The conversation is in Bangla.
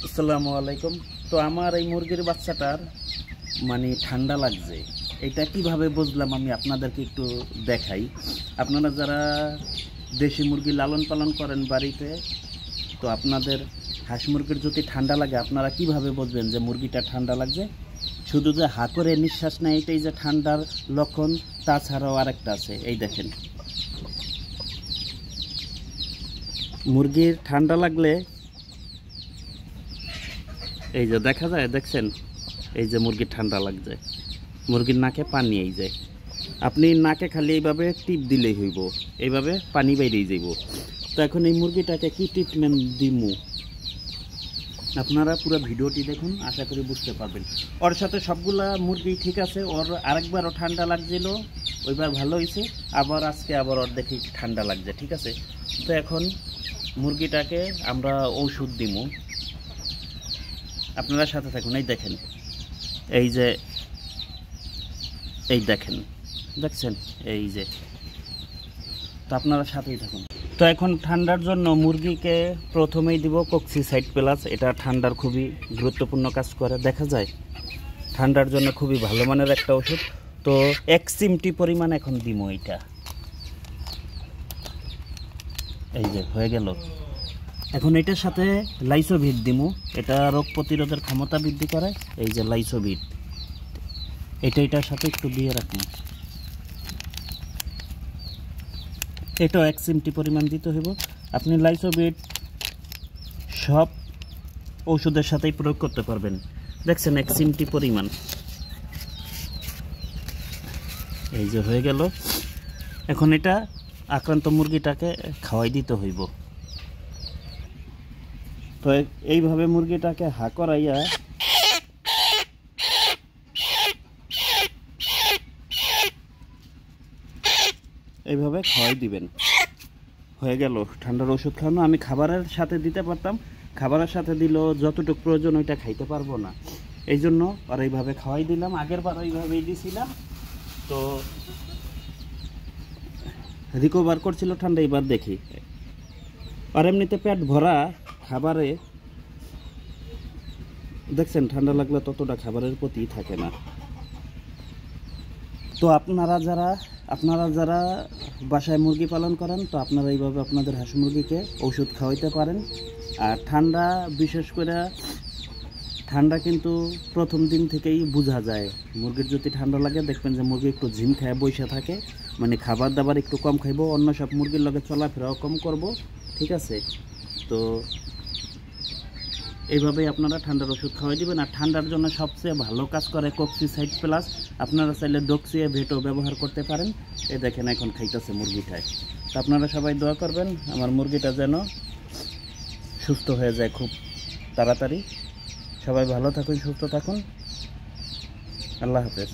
আসসালামু আলাইকুম। তো আমার এই মুরগির বাচ্চাটার মানে ঠান্ডা লাগছে, এটা কিভাবে বুঝলাম আমি আপনাদেরকে একটু দেখাই। আপনারা যারা দেশি মুরগি লালন পালন করেন বাড়িতে, তো আপনাদের হাঁস মুরগির যদি ঠান্ডা লাগে আপনারা কিভাবে বুঝবেন যে মুরগিটা ঠান্ডা লাগছে? শুধু যে হা করে নিঃশ্বাস নেয় এটাই যে ঠান্ডার লক্ষণ, তাছাড়াও আরেকটা আছে। এই দেখেন, মুরগির ঠান্ডা লাগলে এই যে দেখা যায়, দেখছেন এই যে মুরগির ঠান্ডা লাগছে, মুরগির নাকে পানি এই যায়। আপনি নাকে খালি এইভাবে টিপ দিলেই হইব, এইভাবে পানি বাইরেই যাইব। তো এখন এই মুরগিটাকে কি ট্রিটমেন্ট দিমু আপনারা পুরো ভিডিওটি দেখুন, আশা করি বুঝতে পারবেন। ওর সাথে সবগুলা মুরগি ঠিক আছে, ওর আরেকবারও ঠান্ডা লাগছিল, ওইবার ভালো হয়েছে, আবার আজকে আবার ওর দেখি ঠান্ডা লাগছে, ঠিক আছে। তো এখন মুরগিটাকে আমরা ওষুধ দিমু, আপনারা সাথে থাকুন। এই দেখেন, এই যে এই দেখেন, দেখছেন এই যে, তো আপনারা সাথেই থাকুন। তো এখন ঠান্ডার জন্য মুরগিকে প্রথমেই দিব কক্সিসাইড প্লাস। এটা ঠান্ডার খুবই গুরুত্বপূর্ণ কাজ করে, দেখা যায় ঠান্ডার জন্য খুবই ভালো মানের একটা ওষুধ। তো 1 চিমটি পরিমাণ এখন দিব এটা, এই যে হয়ে গেল। এখন এটার সাথে লাইসোভিট দিমু, এটা রোগ প্রতিরোধের ক্ষমতা বৃদ্ধি করে। এই যে লাইসোভিট, এটার সাথে একটু দিয়ে রাখুন। এটাও 1 চিমটি পরিমাণ দিতে হইব। আপনি লাইসোভিট সব ওষুধের সাথেই প্রয়োগ করতে পারবেন, দেখছেন 1 চিমটি পরিমাণ। এই যে হয়ে গেল। এখন এটা আক্রান্ত মুরগিটাকে খাওয়াই দিতে হইব। তো এইভাবে মুরগিটাকে হা করাইয়া এইভাবে খাওয়াই দিবেন। হয়ে গেল ঠান্ডার ওষুধ খাওয়ানো। আমি খাবারের সাথে দিতে পারতাম, খাবারের সাথে দিলেও যতটুকু প্রয়োজন ওইটা খাইতে পারবো না, এই জন্য আর এইভাবে খাওয়াই দিলাম। আগের বার ওইভাবেই দিয়েছিলাম, তো রিকভার করছিল ঠান্ডা। এবার দেখি, আর এমনিতে পেট ভরা খাবারে, দেখছেন ঠান্ডা লাগলে ততটা খাবারের প্রতি থাকে না। তো আপনারা যারা বাসায় মুরগি পালন করেন, তো আপনারা এইভাবে আপনাদের হাঁস মুরগিকে ওষুধ খাওয়াইতে পারেন। আর ঠান্ডা, বিশেষ করে ঠান্ডা কিন্তু প্রথম দিন থেকেই বোঝা যায়। মুরগির যদি ঠান্ডা লাগে দেখবেন যে মুরগি একটু ঝিম খায় বসে থাকে, মানে খাবার দাবার একটু কম খাইব, অন্য সব মুরগির লগে চলাফেরাও কম করব, ঠিক আছে। তো এইভাবেই আপনারা ঠান্ডার ওষুধ খাওয়াই দিবেন। আর ঠান্ডার জন্য সবচেয়ে ভালো কাজ করে কক্সিসাইড প্লাস। আপনারা চাইলে ডক্সিভেটও ব্যবহার করতে পারেন। এই দেখেন এখন খাইতেছে মুরগিটায়। তো আপনারা সবাই দোয়া করবেন আমার মুরগিটা যেন সুস্থ হয়ে যায় খুব তাড়াতাড়ি। সবাই ভালো থাকুন, সুস্থ থাকুন, আল্লাহ হাফেজ।